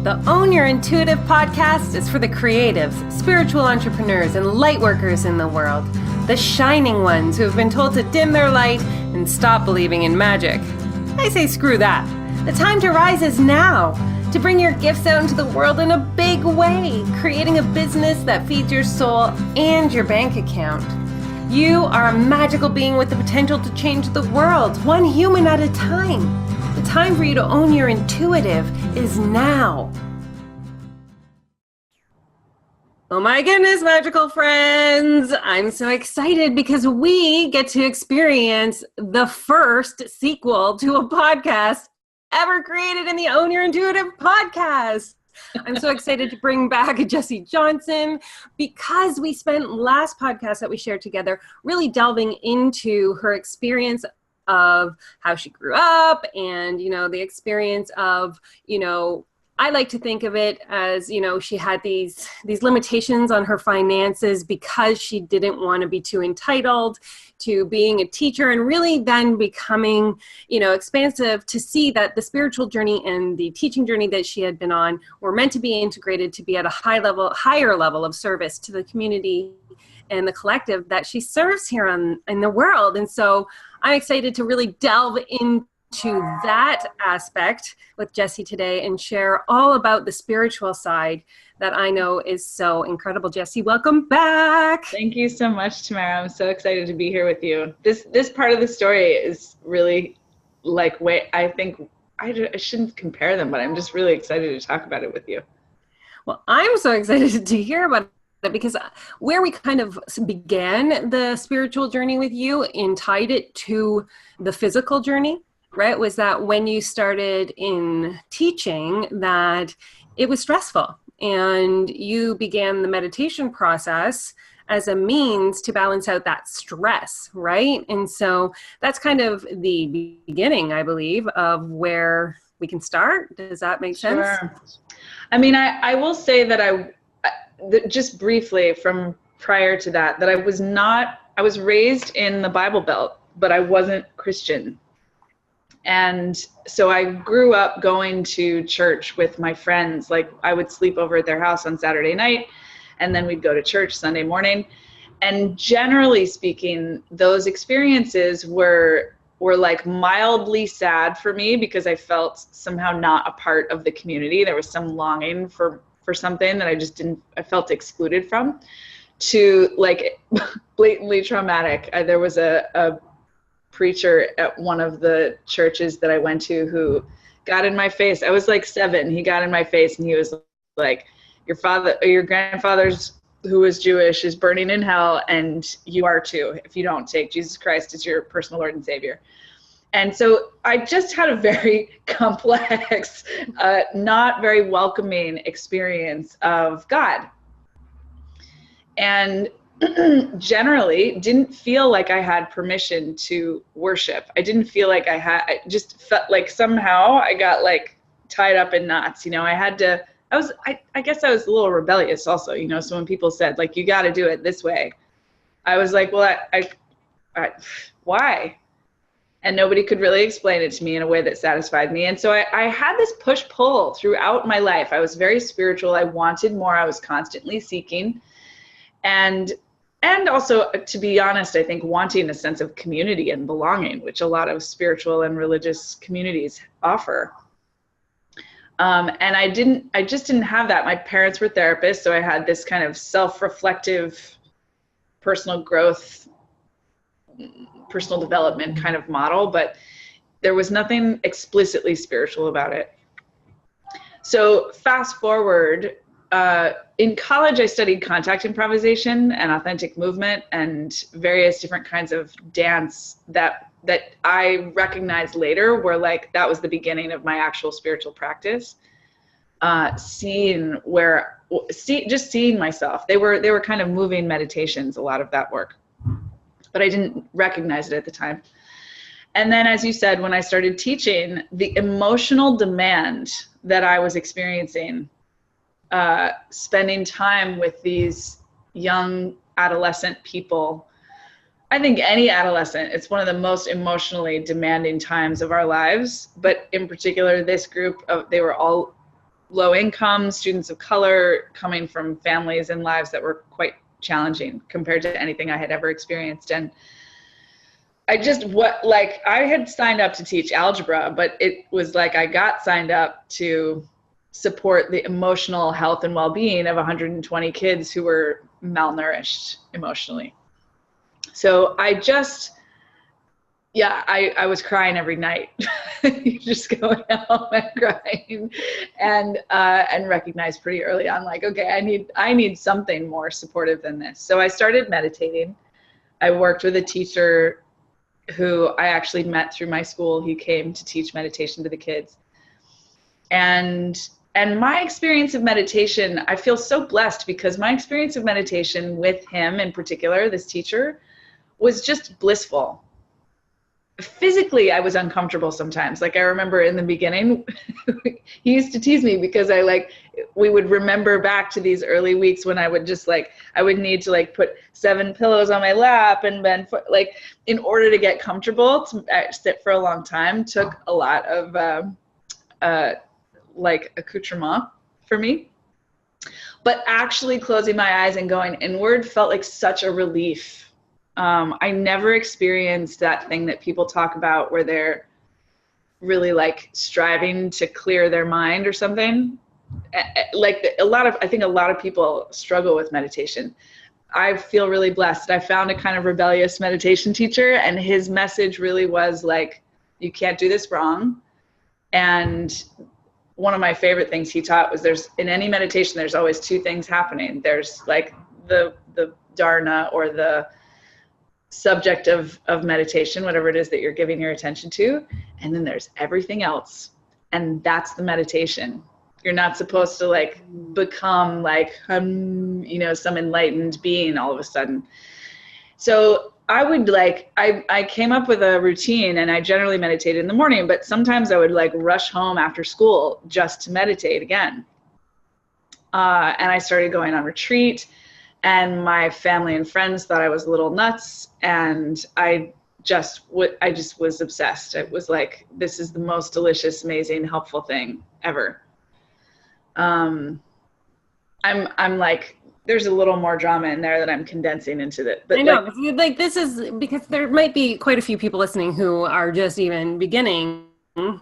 The Own Your Intuitive podcast is for the creatives, spiritual entrepreneurs, and light workers in the world. The shining ones who have been told to dim their light and stop believing in magic. I say screw that. The time to rise is now. To bring your gifts out into the world in a big way, creating a business that feeds your soul and your bank account. You are a magical being with the potential to change the world, one human at a time. The time for you to own your intuitive is now. Oh my goodness, magical friends. I'm so excited because we get to experience the first sequel to a podcast ever created in the Own Your Intuitive podcast. I'm so excited to bring back Jessie Johnson because we spent last podcast that we shared together really delving into her experience of how she grew up and, the experience of, I like to think of it as, she had these limitations on her finances because she didn't want to be too entitled to being a teacher, and really then becoming, expansive to see that the spiritual journey and the teaching journey that she had been on were meant to be integrated to be at a higher level of service to the community and the collective that she serves here in the world. And so I'm excited to really delve into that aspect with Jessie today and share all about the spiritual side that I know is so incredible. Jessie, welcome back. Thank you so much, Tamara. I'm so excited to be here with you. This part of the story is really I think I shouldn't compare them, but I'm just really excited to talk about it with you. Well, I'm so excited to hear about it because where we kind of began the spiritual journey with you and tied it to the physical journey, right, was that when you started in teaching that it was stressful and you began the meditation process as a means to balance out that stress, right? And so that's kind of the beginning, I believe, of where we can start. Does that make sense? Sure. I mean, I will say that just briefly from prior to that I was raised in the Bible Belt, but I wasn't Christian. And so I grew up going to church with my friends. Like, I would sleep over at their house on Saturday night, and then we'd go to church Sunday morning. And generally speaking, those experiences were like mildly sad for me because I felt somehow not a part of the community. There was some longing for something that I felt excluded from, to like blatantly traumatic. There was a preacher at one of the churches that I went to who got in my face. I was like 7. He got in my face and he was like, your grandfather's, who was Jewish, is burning in hell, and you are too if you don't take Jesus Christ as your personal Lord and Savior. And so I just had a very complex, not very welcoming experience of God. And generally didn't feel like I had permission to worship. I didn't feel like I just felt like somehow I got like tied up in knots. I guess I was a little rebellious also, so when people said like, you got to do it this way, I was like, well, I why? And nobody could really explain it to me in a way that satisfied me. And so I had this push-pull throughout my life. I was very spiritual. I wanted more. I was constantly seeking. And also, to be honest, I think wanting a sense of community and belonging, which a lot of spiritual and religious communities offer. And I just didn't have that. My parents were therapists, so I had this kind of self-reflective personal growth, personal development kind of model, but there was nothing explicitly spiritual about it. So fast forward, in college, I studied contact improvisation and authentic movement and various different kinds of dance that I recognized later were like, that was the beginning of my actual spiritual practice. Seeing myself. They were kind of moving meditations, a lot of that work, but I didn't recognize it at the time. And then, as you said, when I started teaching, the emotional demand that I was experiencing, spending time with these young adolescent people, I think any adolescent, it's one of the most emotionally demanding times of our lives, but in particular, this group they were all low income, students of color, coming from families and lives that were quite challenging compared to anything I had ever experienced. And I had signed up to teach algebra, but it was like I got signed up to support the emotional health and well-being of 120 kids who were malnourished emotionally. So I was crying every night. You just going home and crying, and recognized pretty early on, like, okay, I need something more supportive than this. So I started meditating. I worked with a teacher who I actually met through my school. He came to teach meditation to the kids. And my experience of meditation, I feel so blessed because my experience of meditation with him in particular, this teacher, was just blissful. Physically, I was uncomfortable sometimes. Like I remember in the beginning, he used to tease me because we would remember back to these early weeks when I would just I would need to put 7 pillows on my lap and bend in order to get comfortable to sit for a long time took a lot of accoutrement for me. But actually closing my eyes and going inward felt like such a relief. I never experienced that thing that people talk about where they're really striving to clear their mind or something. I think a lot of people struggle with meditation. I feel really blessed. I found a kind of rebellious meditation teacher, and his message really was you can't do this wrong. And one of my favorite things he taught was in any meditation, there's always 2 things happening. There's the dharana, or the subject of meditation, whatever it is that you're giving your attention to, and then there's everything else, and that's the meditation. You're not supposed to become some enlightened being all of a sudden. So I would I came up with a routine, and I generally meditated in the morning, but sometimes I would rush home after school just to meditate again. And I started going on retreat. And my family and friends thought I was a little nuts, and I just was obsessed. It was this is the most delicious, amazing, helpful thing ever. I'm there's a little more drama in there that I'm condensing into that. But I know, this is because there might be quite a few people listening who are just even beginning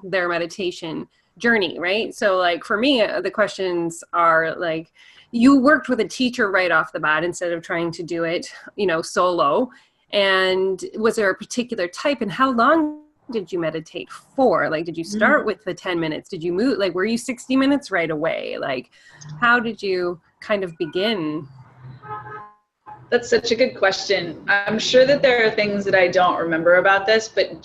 their meditation journey, right? So for me, the questions are you worked with a teacher right off the bat instead of trying to do it, solo. And was there a particular type, and how long did you meditate for? Did you start with the 10 minutes? Did you move, were you 60 minutes right away? How did you kind of begin? That's such a good question. I'm sure that there are things that I don't remember about this, but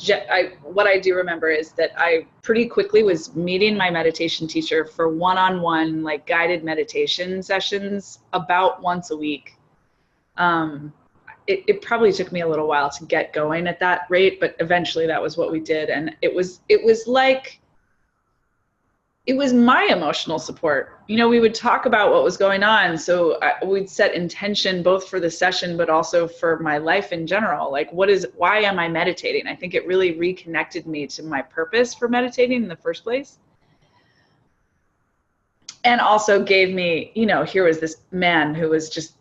what I do remember is that I pretty quickly was meeting my meditation teacher for one-on-one, guided meditation sessions about once a week. It probably took me a little while to get going at that rate, but eventually that was what we did. And it was my emotional support. We would talk about what was going on. So we'd set intention both for the session, but also for my life in general. Why am I meditating? I think it really reconnected me to my purpose for meditating in the first place. And also gave me, here was this man who was just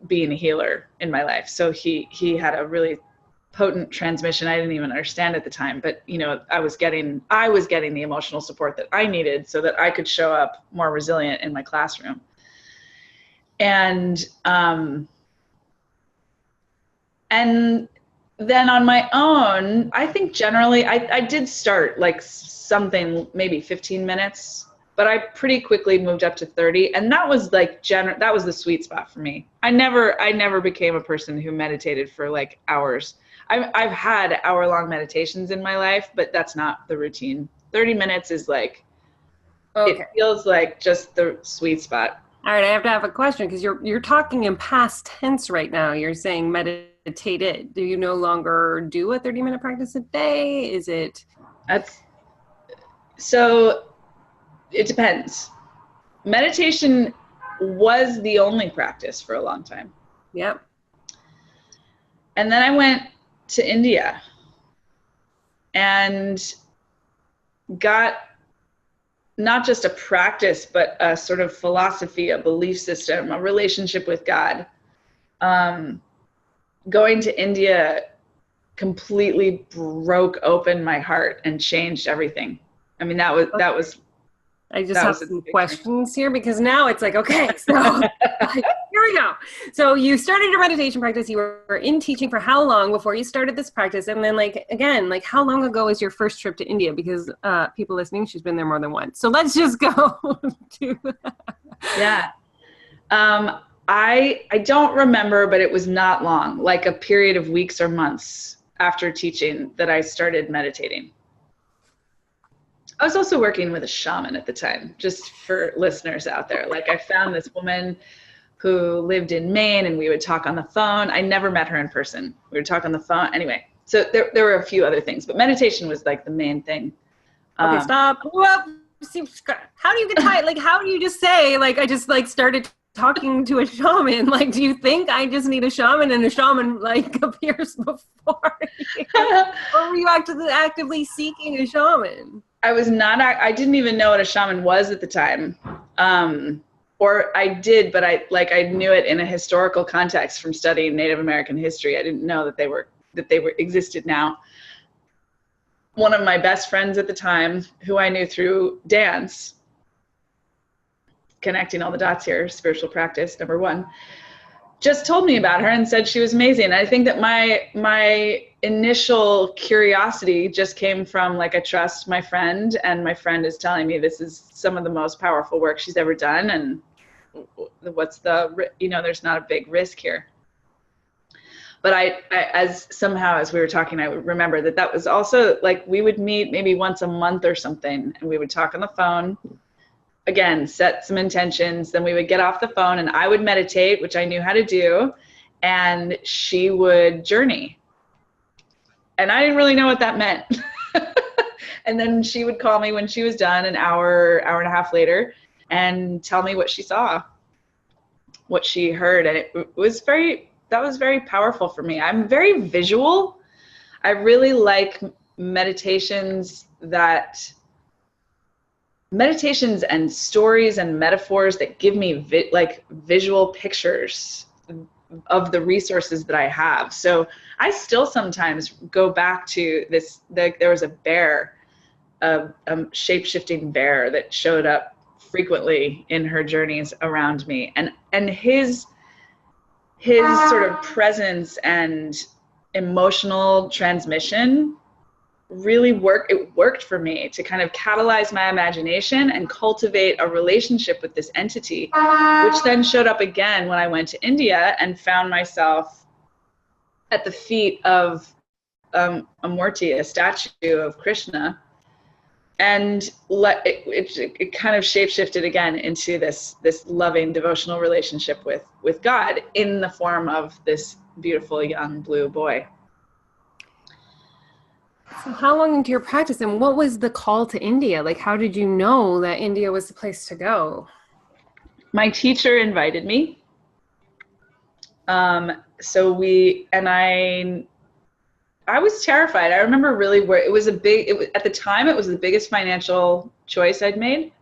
being a healer in my life. So he had a really potent transmission I didn't even understand at the time, but I was getting the emotional support that I needed so that I could show up more resilient in my classroom. And then on my own, I think generally I did start something maybe 15 minutes, but I pretty quickly moved up to 30, and that was that was the sweet spot for me. I never became a person who meditated for hours. I've had hour-long meditations in my life, but that's not the routine. 30 minutes is okay. It feels like just the sweet spot. All right, I have to have a question because you're talking in past tense right now. You're saying meditated. Do you no longer do a 30-minute practice a day? Is it? So it depends. Meditation was the only practice for a long time. Yep. And then I went to India and got not just a practice, but a sort of philosophy, a belief system, a relationship with God. Going to India completely broke open my heart and changed everything. I mean, that was I just have some questions here, because now it's like, okay, so here we go. So you started your meditation practice. You were in teaching for how long before you started this practice? And then, like, again, like, how long ago was your first trip to India? Because people listening, she's been there more than once. So let's just go to Yeah. I don't remember, but it was not long, like a period of weeks or months after teaching, that I started meditating. I was also working with a shaman at the time, just for listeners out there. Like, I found this woman who lived in Maine, and we would talk on the phone. I never met her in person. We would talk on the phone. Anyway, so there were a few other things, but meditation was like the main thing. Okay, stop. Well, how do you get tired? Like, how do you just say, like, I just like started talking to a shaman? Like, do you think I just need a shaman and a shaman like appears before you? Or were you actively seeking a shaman? I was not, I didn't even know what a shaman was at the time. Or I did, but I knew it in a historical context from studying Native American history. I didn't know that they were existed now. One of my best friends at the time, who I knew through dance, connecting all the dots here, spiritual practice, number one, just told me about her and said she was amazing. I think that my initial curiosity just came from, like, I trust my friend, and my friend is telling me this is some of the most powerful work she's ever done, and what's the, there's not a big risk here. But I as we were talking, I would remember that was also, like, we would meet maybe once a month or something, and we would talk on the phone. Again, set some intentions, then we would get off the phone and I would meditate, which I knew how to do, and she would journey. And I didn't really know what that meant. And then she would call me when she was done, an hour and a half later, and tell me what she saw, what she heard. And that was very powerful for me. I'm very visual. I really like meditations and stories and metaphors that give me visual pictures of the resources that I have. So I still sometimes go back to this. There was a bear, a shape-shifting bear that showed up frequently in her journeys around me, and his sort of presence and emotional transmission really worked for me to kind of catalyze my imagination and cultivate a relationship with this entity, which then showed up again when I went to India and found myself at the feet of a Murti, a statue of Krishna, and it kind of shapeshifted again into this loving devotional relationship with God in the form of this beautiful young blue boy. So how long into your practice, and what was the call to India? Like, how did you know that India was the place to go? My teacher invited me. I was terrified. I remember really where at the time, it was the biggest financial choice I'd made.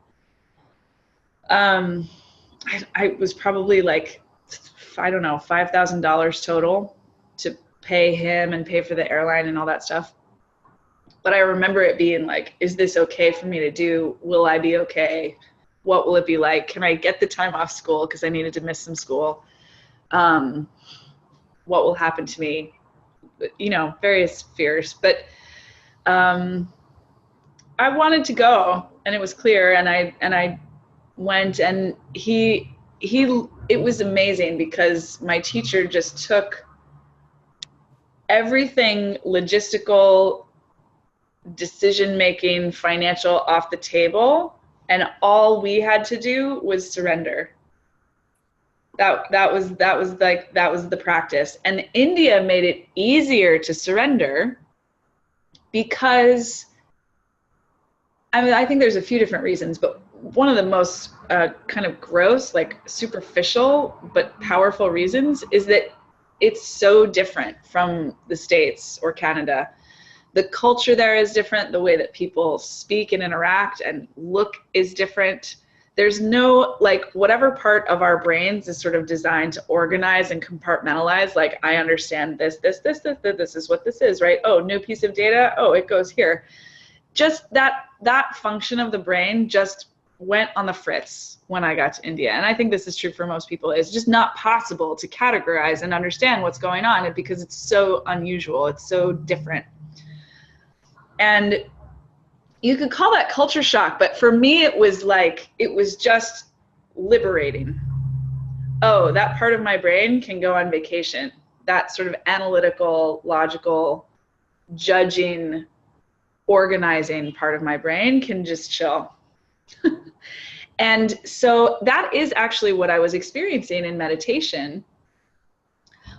I was probably like, I don't know, $5,000 total to pay him and pay for the airline and all that stuff. But I remember it being like, is this okay for me to do? Will I be okay? What will it be like? Can I get the time off school? Because I needed to miss some school. What will happen to me? Various fears. But I wanted to go, and it was clear. And I went, and it was amazing, because my teacher just took everything logistical, decision-making, financial off the table, and all we had to do was surrender. That was the practice. And India made it easier to surrender because, I think there's a few different reasons, but one of the most kind of gross, like superficial but powerful reasons is that it's so different from the States or Canada. The culture there is different. The way that people speak and interact and look is different. There's no, like, whatever part of our brains is sort of designed to organize and compartmentalize. Like, I understand this is what this is, right? Oh, new piece of data. Oh, it goes here. Just that function of the brain just went on the fritz when I got to India. And I think this is true for most people. It's just not possible to categorize and understand what's going on because it's so unusual. It's so different. And you could call that culture shock, but for me, it was just liberating. Oh, that part of my brain can go on vacation. That sort of analytical, logical, judging, organizing part of my brain can just chill. And so that is actually what I was experiencing in meditation.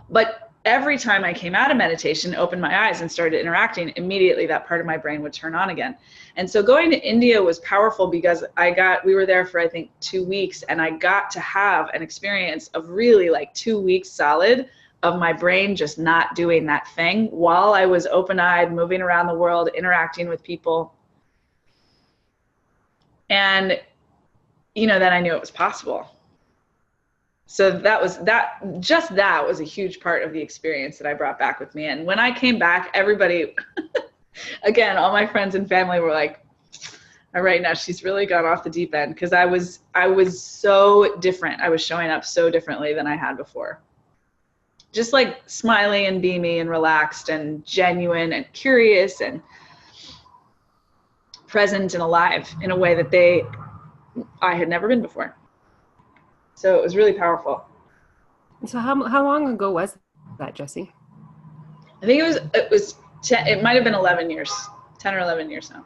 But every time I came out of meditation, opened my eyes and started interacting, immediately that part of my brain would turn on again. And so going to India was powerful because we were there for, I think, 2 weeks, and I got to have an experience of really like 2 weeks solid of my brain just not doing that thing while I was open-eyed, moving around the world, interacting with people. And, then I knew it was possible. So that was a huge part of the experience that I brought back with me. And when I came back, everybody, again, all my friends and family were like, all right, now she's really gone off the deep end. Because I was so different. I was showing up so differently than I had before. Just like smiley and beamy and relaxed and genuine and curious and present and alive in a way that I had never been before. So it was really powerful. So how long ago was that, Jessie? I think it might have been 11 years, 10 or 11 years now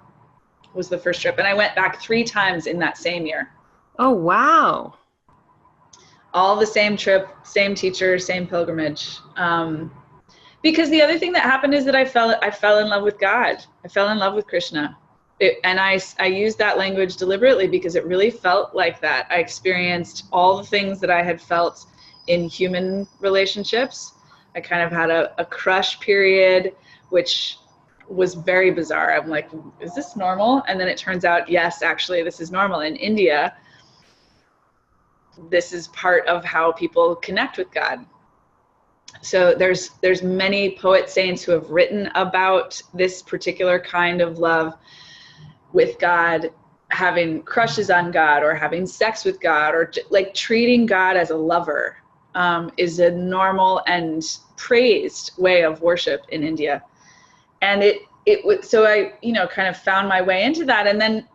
was the first trip. And I went back 3 times in that same year. Oh, wow. All the same trip, same teacher, same pilgrimage. Because the other thing that happened is that I fell in love with God. I fell in love with Krishna. And I used that language deliberately because it really felt like that. I experienced all the things that I had felt in human relationships. I kind of had a crush period, which was very bizarre. I'm like, is this normal? And then it turns out, yes, actually, this is normal. In India, this is part of how people connect with God. So there's many poet saints who have written about this particular kind of love with God, having crushes on God or having sex with God or like treating God as a lover is a normal and praised way of worship in India. And so I, kind of found my way into that. And then,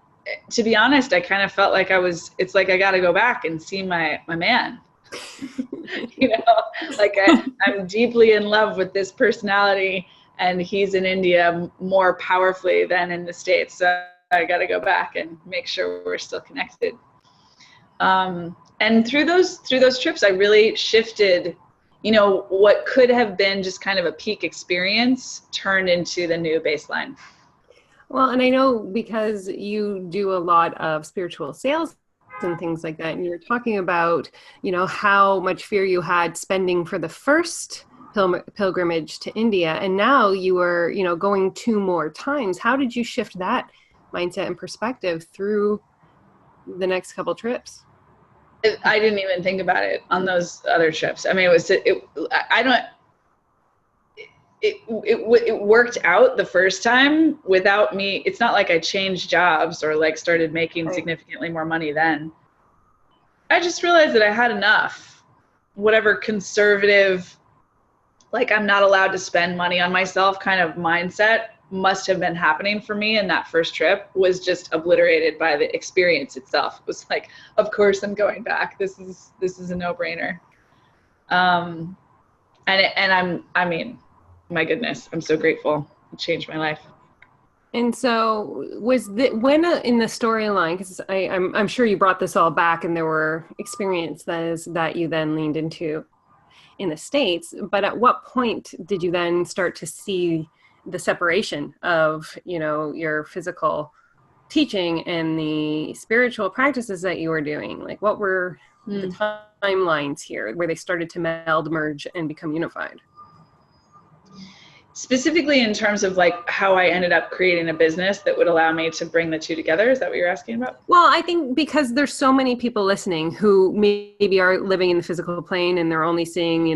to be honest, I kind of felt like it's like I got to go back and see my man. Like I'm deeply in love with this personality, and he's in India more powerfully than in the States. So I got to go back and make sure we're still connected. And through those trips, I really shifted, what could have been just kind of a peak experience turned into the new baseline. Well, and I know because you do a lot of spiritual sales and things like that, and you're talking about, how much fear you had spending for the first pilgrimage to India, and now you are, going 2 more times. How did you shift that mindset and perspective through the next couple trips? I didn't even think about it on those other trips. I mean, it worked out the first time without me. It's not like I changed jobs or like started making significantly more money then. I just realized that I had enough. Whatever conservative, like I'm not allowed to spend money on myself kind of mindset must have been happening for me in that first trip was just obliterated by the experience itself. It was like, of course I'm going back. This is a no-brainer. And I mean, my goodness, I'm so grateful. It changed my life. And so when in the storyline, because I'm sure you brought this all back and there were experiences that you then leaned into in the States, but at what point did you then start to see the separation of, your physical teaching and the spiritual practices that you were doing? Like what were the timelines here where they started to meld, merge, and become unified? Specifically in terms of like how I ended up creating a business that would allow me to bring the two together. Is that what you're asking about? Well, I think because there's so many people listening who maybe are living in the physical plane and they're only seeing,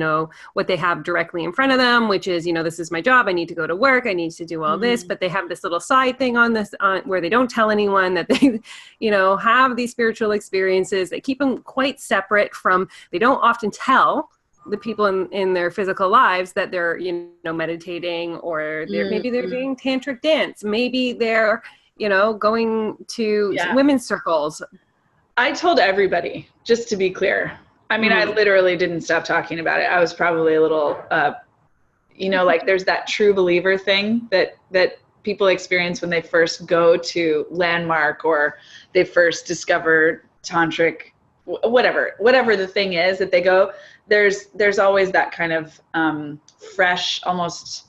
what they have directly in front of them, which is, this is my job. I need to go to work. I need to do all this, but they have this little side thing on this where they don't tell anyone that they, have these spiritual experiences. They keep them quite separate from, they don't often tell the people in their physical lives that they're, meditating, or maybe they're doing tantric dance. Maybe they're, going to women's circles. I told everybody, just to be clear. I mean, I literally didn't stop talking about it. I was probably a little, like there's that true believer thing that people experience when they first go to Landmark, or they first discover tantric, whatever the thing is that they go. There's always that kind of fresh, almost,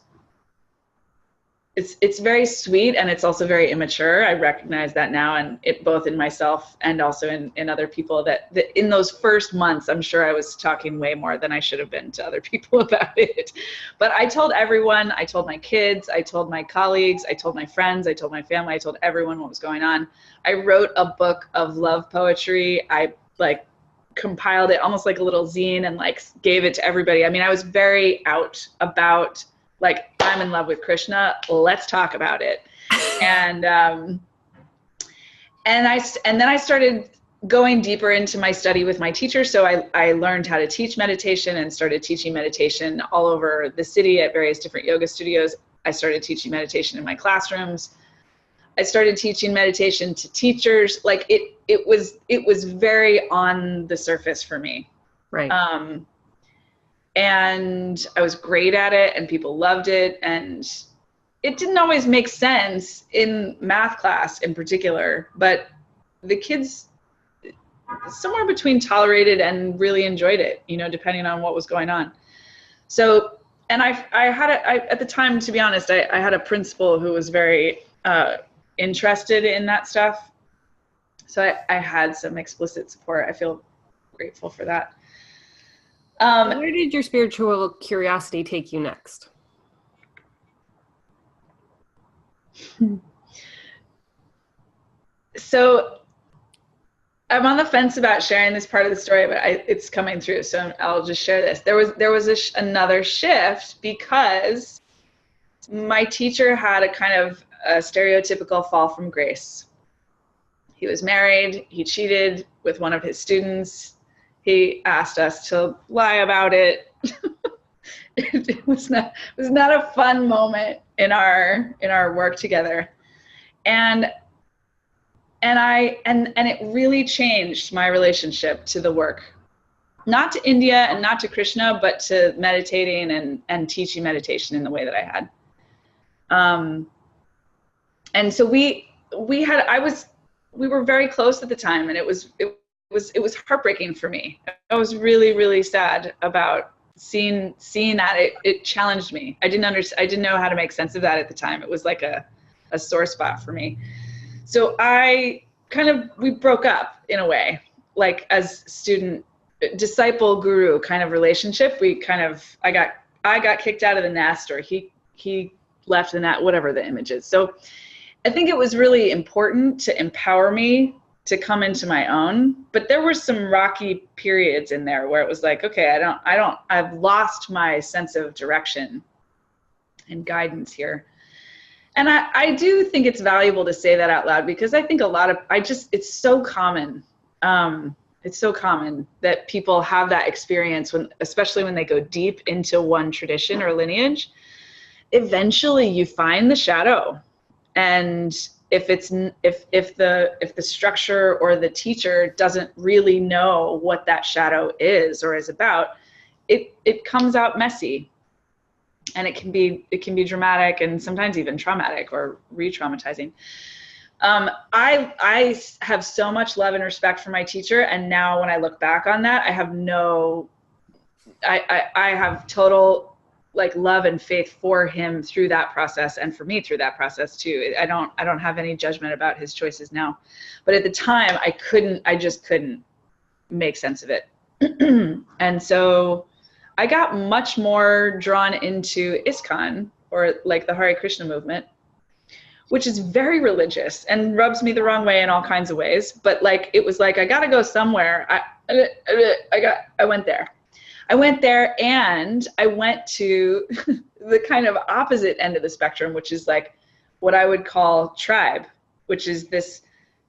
it's very sweet, and it's also very immature. I recognize that now, and it both in myself and also in other people, that in those first months, I'm sure I was talking way more than I should have been to other people about it. But I told everyone, I told my kids, I told my colleagues, I told my friends, I told my family, I told everyone what was going on. I wrote a book of love poetry. I compiled it almost like a little zine and gave it to everybody. I mean, I was very out about I'm in love with Krishna. Let's talk about it. And then I started going deeper into my study with my teacher. So I learned how to teach meditation and started teaching meditation all over the city at various different yoga studios. I started teaching meditation in my classrooms. I started teaching meditation to teachers. It was very on the surface for me. Right. And I was great at it, and people loved it. And it didn't always make sense in math class in particular, but the kids somewhere between tolerated and really enjoyed it, depending on what was going on. So, and I had at the time, to be honest, I had a principal who was very interested in that stuff. So I had some explicit support. I feel grateful for that. Where did your spiritual curiosity take you next? So I'm on the fence about sharing this part of the story, but it's coming through, so I'll just share this. There was another shift because my teacher had a kind of a stereotypical fall from grace. He was married. He cheated with one of his students. He asked us to lie about it. It was not a fun moment in our work together, and it really changed my relationship to the work, not to India and not to Krishna, but to meditating and teaching meditation in the way that I had. And so we were very close at the time, and it was heartbreaking for me. I was really, really sad about seeing that. It challenged me. I didn't know how to make sense of that at the time. It was like a sore spot for me. So we broke up in a way, like as student disciple guru kind of relationship. I got kicked out of the nest, or he left the nest, whatever the image is. So I think it was really important to empower me to come into my own, but there were some rocky periods in there where it was like, okay, I've lost my sense of direction and guidance here. And I do think it's valuable to say that out loud, because I think it's so common. It's so common that people have that experience especially when they go deep into one tradition or lineage. Eventually you find the shadow, and if the structure or the teacher doesn't really know what that shadow is or is about, it comes out messy, and it can be dramatic and sometimes even traumatic or re-traumatizing. I have so much love and respect for my teacher, and now when I look back on that, I have total love and faith for him through that process, and for me through that process too. I don't have any judgment about his choices now, but at the time I just couldn't make sense of it. And so I got much more drawn into ISKCON or like the Hare Krishna movement, which is very religious and rubs me the wrong way in all kinds of ways. But like, it was like, I got to go somewhere. I went there. I went there, and I went to the kind of opposite end of the spectrum, which is like what I would call tribe, which is this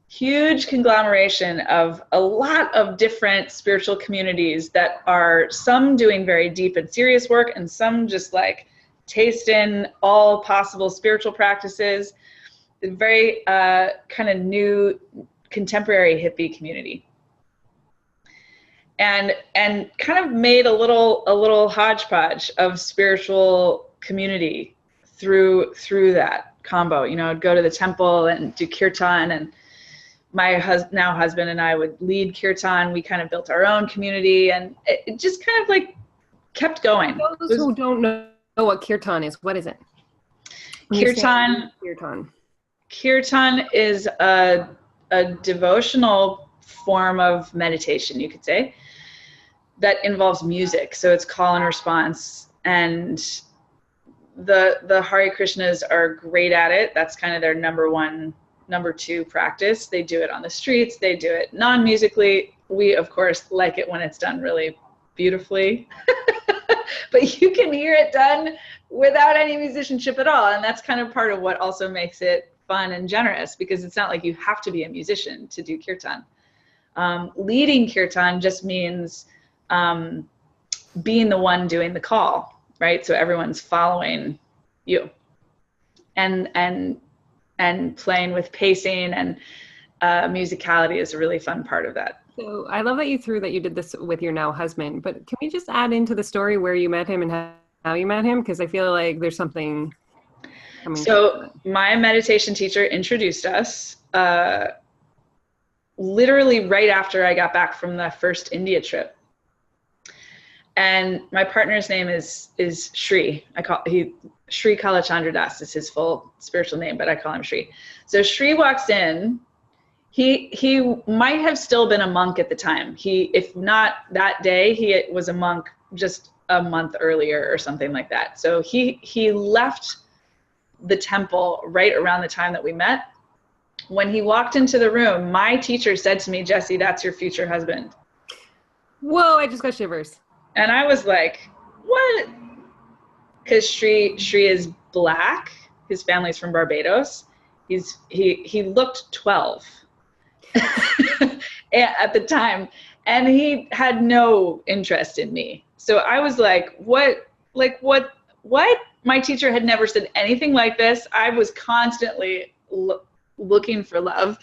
huge conglomeration of a lot of different spiritual communities that are some doing very deep and serious work, and some just like taste in all possible spiritual practices. Very kind of new contemporary hippie community. And kind of made a little hodgepodge of spiritual community through that combo. You know, I'd go to the temple and do kirtan, and my now husband and I would lead kirtan. We kind of built our own community, and it just kind of like kept going. Those who don't know what kirtan is, what is it? Kirtan is a devotional form of meditation, you could say, that involves music. So it's call and response, and the Hare Krishnas are great at it. That's kind of their number two practice. They do it on the streets. They do it non-musically. We, of course, like it when it's done really beautifully, but you can hear it done without any musicianship at all. And that's kind of part of what also makes it fun and generous, because it's not like you have to be a musician to do kirtan. Leading kirtan just means being the one doing the call, right? So everyone's following you, and playing with pacing, and musicality is a really fun part of that. So I love that you did this with your now husband, but can we just add into the story where you met him and how you met him? Because I feel like there's something coming. So my meditation teacher introduced us literally right after I got back from the first India trip. And my partner's name is Shri. Shri Kalachandra Das is his full spiritual name, but I call him Shri. So Shri walks in. He might have still been a monk at the time. If not that day, he was a monk just a month earlier or something like that. So he left the temple right around the time that we met. When he walked into the room, my teacher said to me, "Jessie, that's your future husband." Whoa, I just got shivers. And I was like, what? Because Shri is Black. His family's from Barbados. He looked 12 at the time, and he had no interest in me. So I was like, what? My teacher had never said anything like this. I was constantly looking for love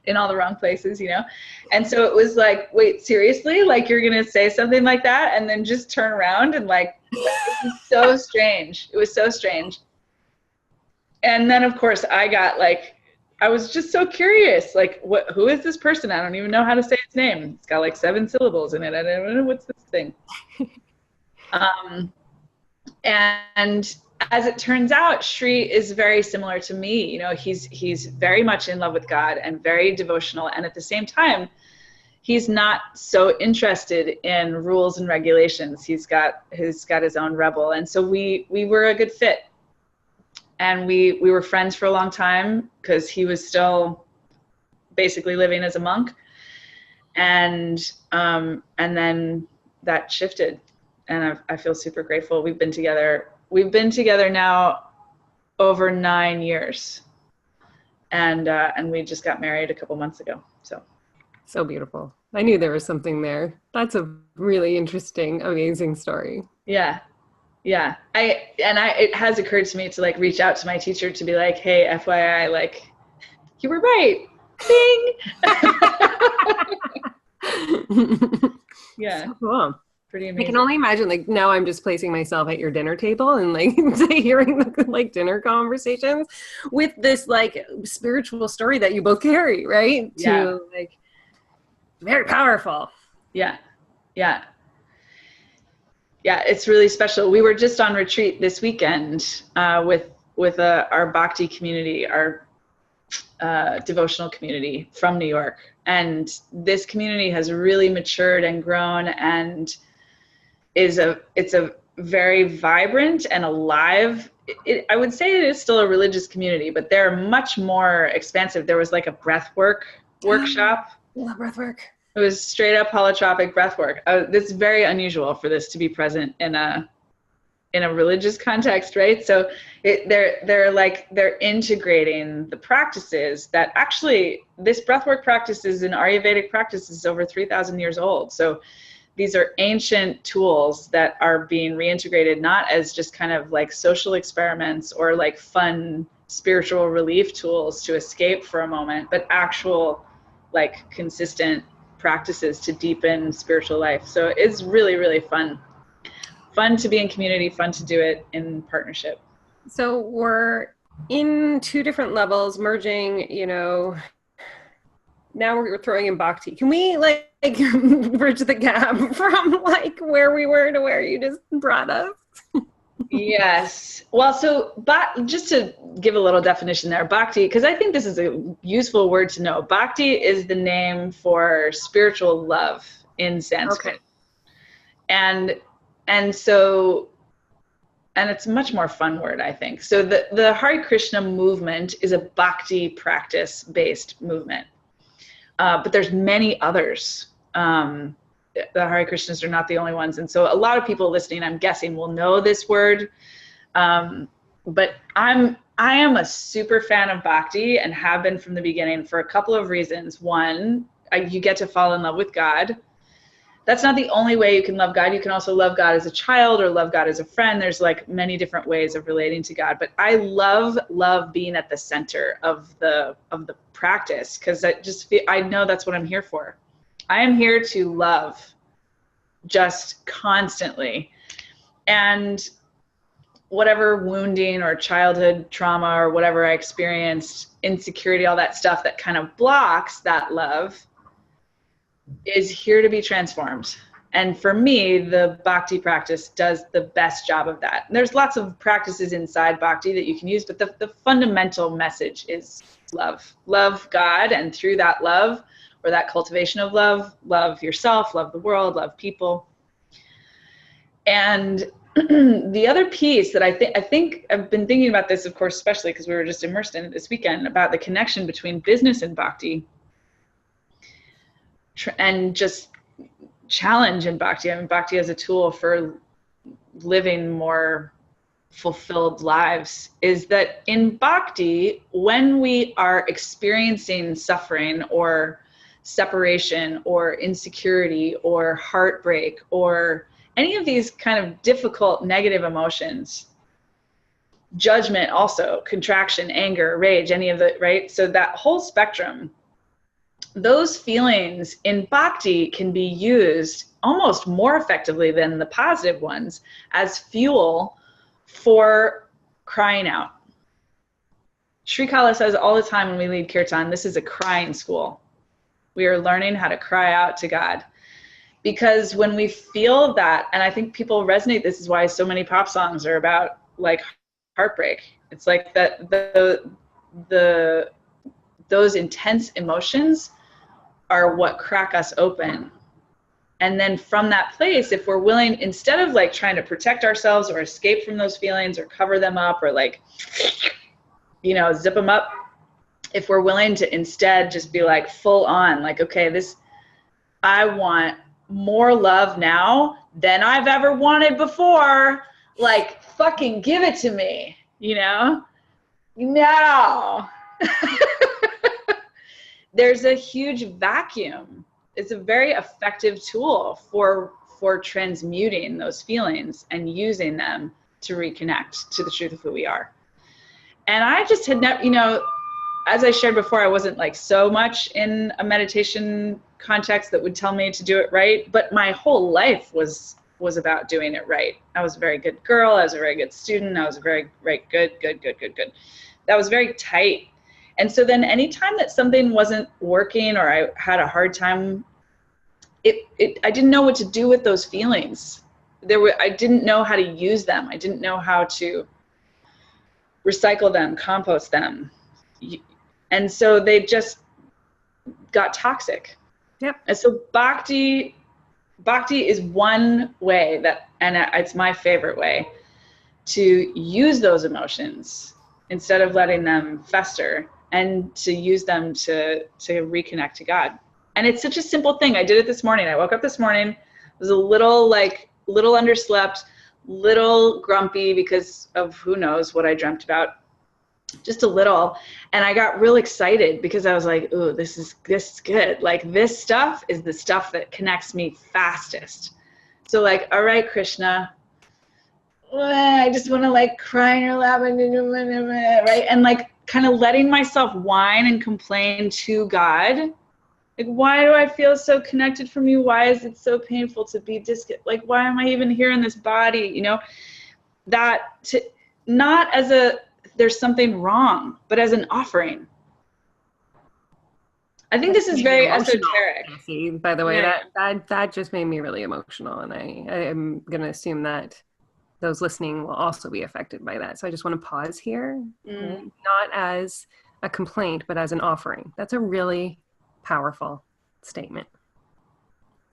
in all the wrong places, you know? And so it was like, wait, seriously? Like, you're going to say something like that and then just turn around and like, it was so strange. It was so strange. And then of course I was just so curious, like, who is this person? I don't even know how to say its name. It's got like 7 syllables in it. I don't know, what's this thing? And as it turns out, Shri is very similar to me. You know, he's very much in love with God and very devotional. And at the same time, he's not so interested in rules and regulations. He's got his own rebel. And so we were a good fit. And we were friends for a long time because he was still basically living as a monk. And then that shifted. And I feel super grateful. We've been together now over 9 years, and we just got married a couple months ago. So beautiful. I knew there was something there. That's a really interesting, amazing story. Yeah. It has occurred to me to like reach out to my teacher to be like, hey, FYI, like, you were right. Ding. Yeah. So cool. Pretty amazing. I can only imagine, like, now I'm just placing myself at your dinner table and like hearing the like dinner conversations with this like spiritual story that you both carry, right? Yeah. To like very powerful. Yeah. It's really special. We were just on retreat this weekend with our Bhakti community, our devotional community from New York, and this community has really matured and grown, and it's a very vibrant and alive I would say it is still a religious community, but they're much more expansive. There was like a breathwork workshop. Love breath work. It was straight up holotropic breathwork. This is very unusual for this to be present in a religious context, right? So they're integrating the practices that actually this breathwork practice is an Ayurvedic practice is over 3,000 years old. So these are ancient tools that are being reintegrated, not as just kind of like social experiments or like fun spiritual relief tools to escape for a moment, but actual like consistent practices to deepen spiritual life. So it's really, really fun to be in community, fun to do it in partnership. So we're in two different levels, merging, now we're throwing in bhakti. Can we like bridge the gap from like where we were to where you just brought us? Yes. Well, so just to give a little definition there, bhakti, because I think this is a useful word to know. Bhakti is the name for spiritual love in Sanskrit. Okay. And it's a much more fun word, I think. So the Hare Krishna movement is a bhakti practice based movement. But there's many others. The Hare Krishnas are not the only ones. And so a lot of people listening, I'm guessing, will know this word. But I am a super fan of bhakti and have been from the beginning for a couple of reasons. One, you get to fall in love with God. That's not the only way you can love God. You can also love God as a child or love God as a friend. There's like many different ways of relating to God. But I love being at the center of the practice, because I know that's what I'm here for. I am here to love just constantly. And whatever wounding or childhood trauma or whatever I experienced, insecurity, all that stuff that kind of blocks that love is here to be transformed. And for me, the bhakti practice does the best job of that. And there's lots of practices inside bhakti that you can use, but the fundamental message is love. Love God, and through that love, or that cultivation of love, love yourself, love the world, love people. And the other piece that I think I've been thinking about this, of course, especially because we were just immersed in it this weekend, about the connection between business and bhakti, and just challenge in bhakti. I mean, bhakti as a tool for living more fulfilled lives, is that in bhakti, when we are experiencing suffering or separation or insecurity or heartbreak or any of these kind of difficult negative emotions, judgment also, contraction, anger, rage, any of the, right? So that whole spectrum, those feelings in bhakti can be used almost more effectively than the positive ones as fuel for crying out. Sri Kala says all the time when we lead kirtan, this is a crying school. We are learning how to cry out to God. Because when we feel that, and I think people resonate, this is why so many pop songs are about like heartbreak. It's like that those intense emotions are what crack us open. And then from that place, if we're willing, instead of like trying to protect ourselves or escape from those feelings or cover them up or like, zip them up, if we're willing to instead just be like full on, like, okay, I want more love now than I've ever wanted before. Like, fucking give it to me, now. There's a huge vacuum. It's a very effective tool for transmuting those feelings and using them to reconnect to the truth of who we are. And I just had never, as I shared before, I wasn't like so much in a meditation context that would tell me to do it right, but my whole life was about doing it right. I was a very good girl. I was a very good student. I was a very good. That was very tight. And so then anytime that something wasn't working or I had a hard time, I didn't know what to do with those feelings. I didn't know how to use them. I didn't know how to recycle them, compost them. And so they just got toxic. Yep. And so Bhakti is one way and it's my favorite way to use those emotions instead of letting them fester, and to use them to reconnect to God. And it's such a simple thing. I did it this morning. I woke up this morning, was a little underslept, little grumpy because of who knows what I dreamt about, just a little. And I got real excited because I was like, ooh, this is good. Like, this stuff is the stuff that connects me fastest. So like, all right, Krishna, I just want to like cry in your lap, right? And like kind of letting myself whine and complain to God. Like, why do I feel so connected from you? Why is it so painful to be like, why am I even here in this body? You know, not as there's something wrong, but as an offering. I think this is very esoteric. See, by the way, that just made me really emotional, and I am going to assume that those listening will also be affected by that. So I just want to pause here, not as a complaint, but as an offering. That's a really powerful statement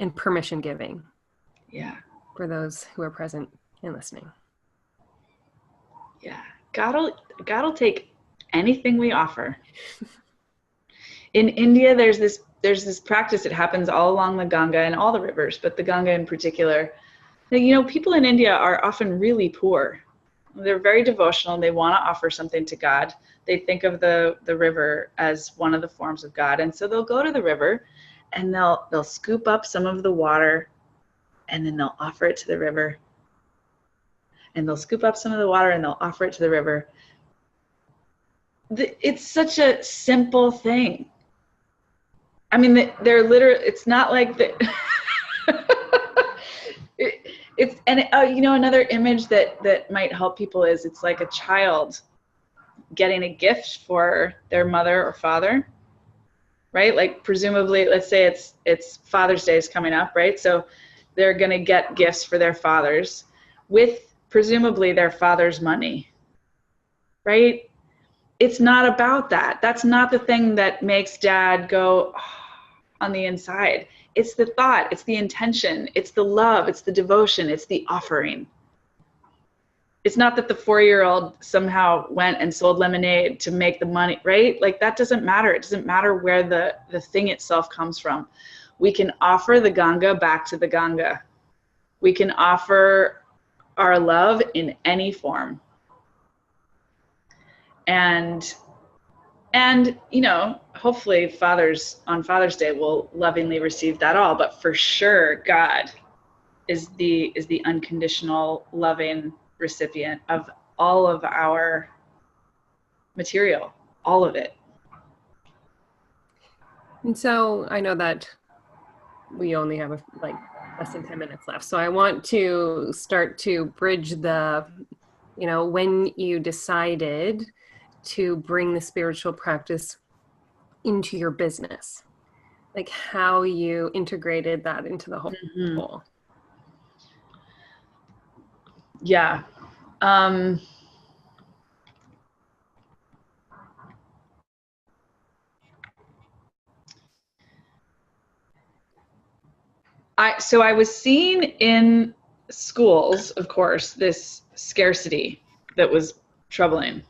and permission giving. Yeah. For those who are present and listening. Yeah. God'll take anything we offer. In India, there's this practice that happens all along the Ganga and all the rivers, but the Ganga in particular. You know, people in India are often really poor. They're very devotional. They want to offer something to God. They think of the river as one of the forms of God. And so they'll go to the river and they'll scoop up some of the water, and then they'll offer it to the river. And they'll scoop up some of the water and they'll offer it to the river. It's such a simple thing. I mean, they're literally, it's not like that. You know, another image that might help people is it's like a child getting a gift for their mother or father, right? Like, presumably, let's say it's Father's Day is coming up, right? So they're going to get gifts for their fathers with presumably their father's money, right? It's not about that. That's not the thing that makes dad go on the inside. It's the thought, it's the intention, it's the love, it's the devotion, it's the offering. It's not that the 4-year-old somehow went and sold lemonade to make the money, right? Like, that doesn't matter. It doesn't matter where the thing itself comes from. We can offer the Ganga back to the Ganga. We can offer our love in any form. And you know, hopefully fathers on Father's Day will lovingly receive that all, but for sure God is the unconditional loving recipient of all of our material, all of it. And so I know that we only have less than 10 minutes left. So I want to start to bridge when you decided to bring the spiritual practice into your business, like how you integrated that into the whole. Mm-hmm. Yeah. I was seeing in schools, of course, this scarcity that was troubling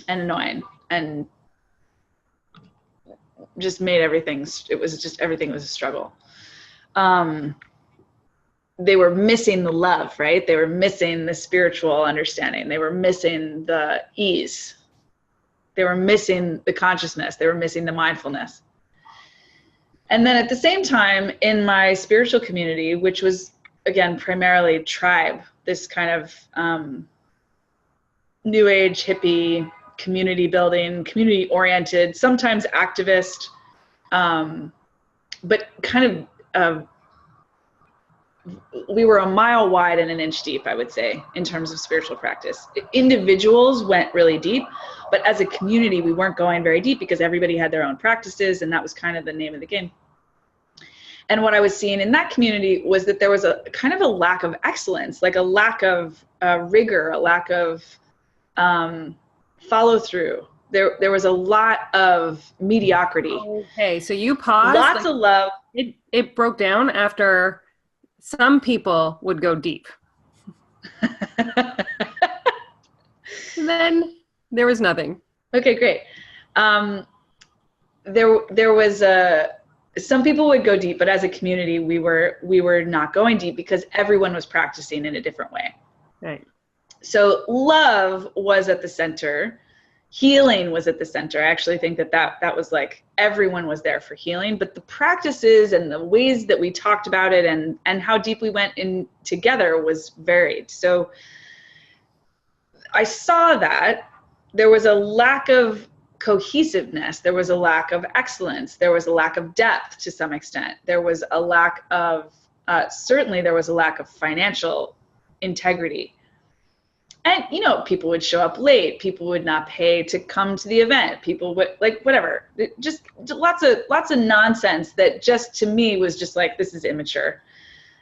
and annoying and just made everything was a struggle. They were missing the love, right? They were missing the spiritual understanding. They were missing the ease. They were missing the consciousness. They were missing the mindfulness. And then at the same time, in my spiritual community, which was, again, primarily tribe, this kind of new age, hippie, community building, community oriented, sometimes activist, but kind of, we were a mile wide and an inch deep, I would say, in terms of spiritual practice. Individuals went really deep, but as a community, we weren't going very deep because everybody had their own practices, and that was kind of the name of the game. And what I was seeing in that community was that there was a kind of a lack of excellence, like a lack of rigor, a lack of follow through. There was a lot of mediocrity. Okay, so you paused. Lots of love. It broke down after some people would go deep. And then there was nothing. Okay, great. There was some people would go deep, but as a community, we were not going deep because everyone was practicing in a different way. Right. So love was at the center. Healing was at the center. I actually think that was like everyone was there for healing, but the practices and the ways that we talked about it and how deep we went in together was varied. So I saw that there was a lack of cohesiveness. There was a lack of excellence. There was a lack of depth to some extent. There was a lack of, certainly there was a lack of financial integrity. And, people would show up late. People would not pay to come to the event. People would, like, whatever. Just lots of nonsense that just, to me, was just like, this is immature.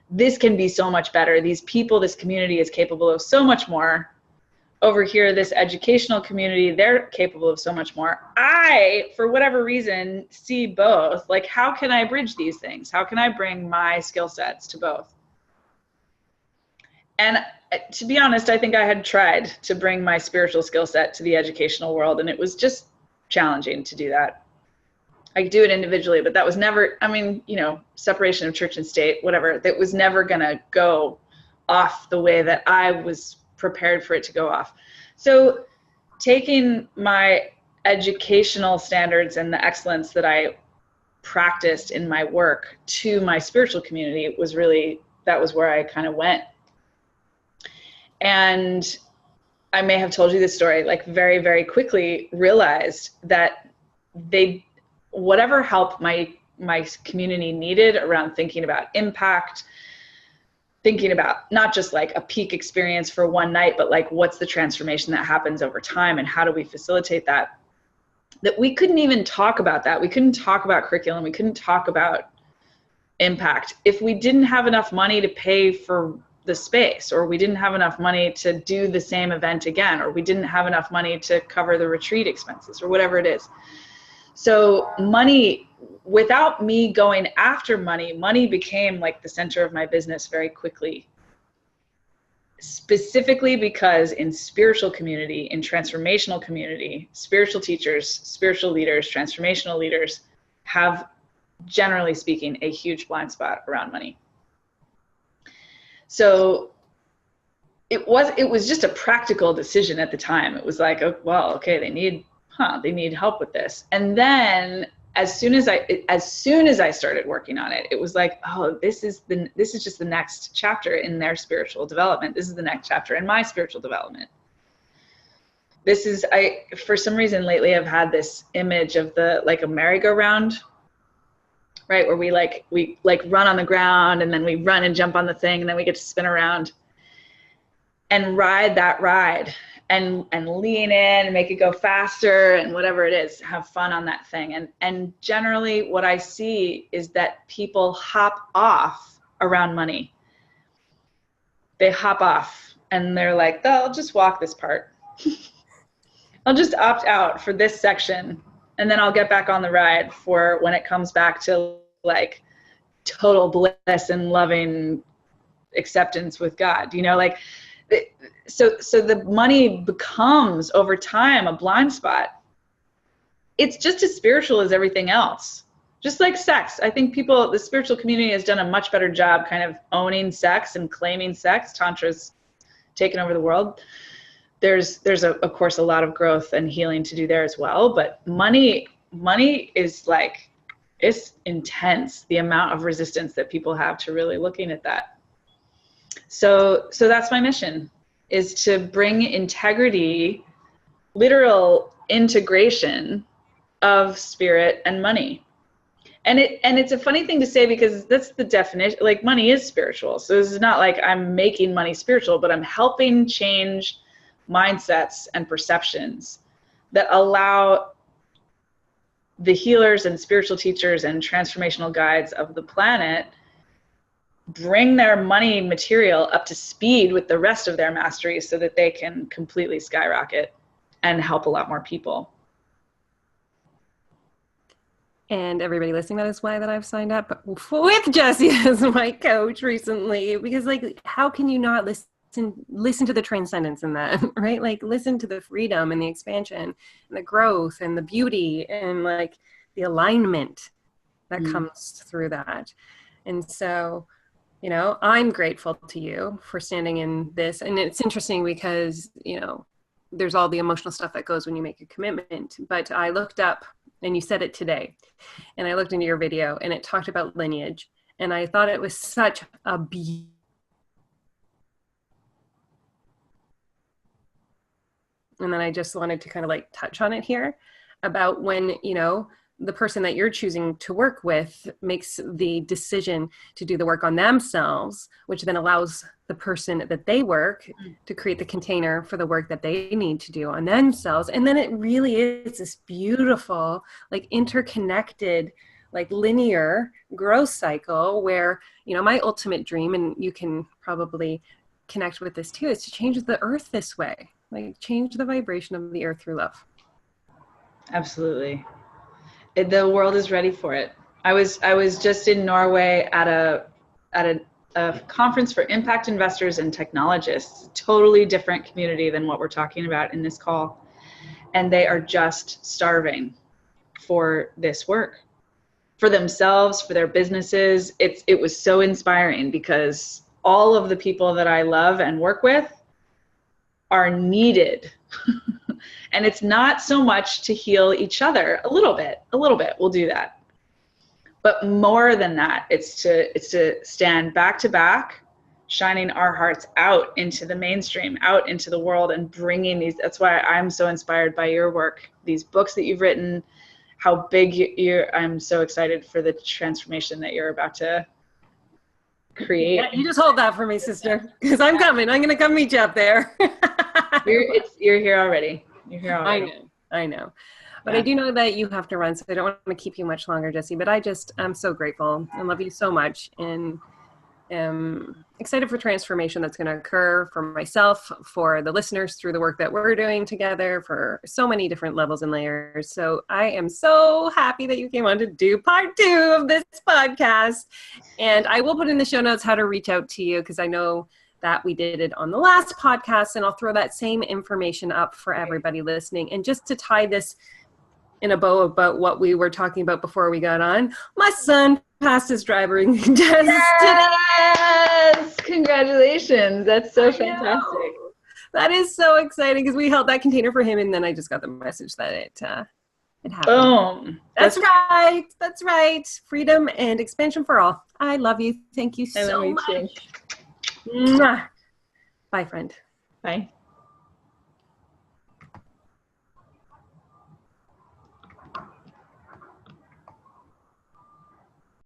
This can be so much better. These people, this community is capable of so much more. Over here, this educational community, they're capable of so much more. I, for whatever reason, see both. Like, how can I bridge these things? How can I bring my skill sets to both? And to be honest, I think I had tried to bring my spiritual skill set to the educational world, and it was just challenging to do that. I could do it individually, but that was never, separation of church and state, whatever, that was never going to go off the way that I was prepared for it to go off. So taking my educational standards and the excellence that I practiced in my work to my spiritual community was really, that was where I kind of went. And I may have told you this story, like very, very quickly realized that whatever help my community needed around thinking about impact, thinking about not just like a peak experience for one night, but like what's the transformation that happens over time and how do we facilitate that we couldn't even talk about that. We couldn't talk about curriculum. We couldn't talk about impact if we didn't have enough money to pay for the space, or we didn't have enough money to do the same event again, or we didn't have enough money to cover the retreat expenses or whatever it is. So money, without me going after money became like the center of my business very quickly. Specifically because in spiritual community, in transformational community, spiritual teachers, spiritual leaders, transformational leaders have, generally speaking, a huge blind spot around money. So it was just a practical decision at the time. It was like, oh, well, okay, they need help with this. And then as soon as I started working on it, it was like, oh, this is just the next chapter in their spiritual development. This is the next chapter in my spiritual development. For some reason lately, I've had this image of like a merry-go-round, right? Where we run on the ground and then we run and jump on the thing and then we get to spin around and ride that ride. And lean in and make it go faster and whatever it is, have fun on that thing. And generally what I see is that people hop off around money. They hop off and they're like, oh, I'll just walk this part. I'll just opt out for this section and then I'll get back on the ride for when it comes back to like total bliss and loving acceptance with God, So the money becomes over time a blind spot. It's just as spiritual as everything else. Just like sex. I think the spiritual community has done a much better job kind of owning sex and claiming sex. Tantra's taken over the world. There's of course a lot of growth and healing to do there as well, but money is like, it's intense, the amount of resistance that people have to really looking at that. So that's my mission, is to bring integrity, literal integration of spirit and money. And it's a funny thing to say because that's the definition, like money is spiritual. So this is not like I'm making money spiritual, but I'm helping change mindsets and perceptions that allow the healers and spiritual teachers and transformational guides of the planet bring their money material up to speed with the rest of their mastery so that they can completely skyrocket and help a lot more people. And everybody listening, that is why that I've signed up with Jessie as my coach recently, because like, how can you not listen listen to the transcendence in that, right? Like listen to the freedom and the expansion and the growth and the beauty and like the alignment that comes through that. And so, you know, I'm grateful to you for standing in this. And it's interesting because, you know, there's all the emotional stuff that goes when you make a commitment. But I looked up, and you said it today, and I looked into your video and it talked about lineage. And I thought it was such a and then I just wanted to kind of like touch on it here about when, you know, the person that you're choosing to work with makes the decision to do the work on themselves, which then allows the person that they work to create the container for the work that they need to do on themselves. And then it really is this beautiful, like interconnected, like linear growth cycle where, you know, my ultimate dream, and you can probably connect with this too, is to change the earth this way, like change the vibration of the earth through love. Absolutely. The world is ready for it. I was just in Norway at a conference for impact investors and technologists, totally different community than what we're talking about in this call. And they are just starving for this work, for themselves, for their businesses. It was so inspiring because all of the people that I love and work with are needed. And it's not so much to heal each other, a little bit, we'll do that. But more than that, it's to stand back to back, shining our hearts out into the mainstream, out into the world, and bringing these. That's why I'm so inspired by your work, these books that you've written, how big I'm so excited for the transformation that you're about to create. Yeah, you just hold that for me, sister, because I'm coming. I'm going to come meet you up there. You're here already. You're here already. I know. But yeah. I do know that you have to run, so I don't want to keep you much longer, Jessie. But I'm so grateful and love you so much, and am excited for transformation that's going to occur for myself, for the listeners through the work that we're doing together, for so many different levels and layers. So I am so happy that you came on to do part 2 of this podcast. And I will put in the show notes how to reach out to you, because I know that we did it on the last podcast, and I'll throw that same information up for everybody listening. And just to tie this in a bow about what we were talking about before we got on, my son passed his driving test today. Yes! Congratulations. That's so fantastic. That is so exciting, because we held that container for him, and then I just got the message that it happened. Boom. That's right. That's right. Freedom and expansion for all. I love you. Thank you so much. Mwah. Bye, friend. Bye.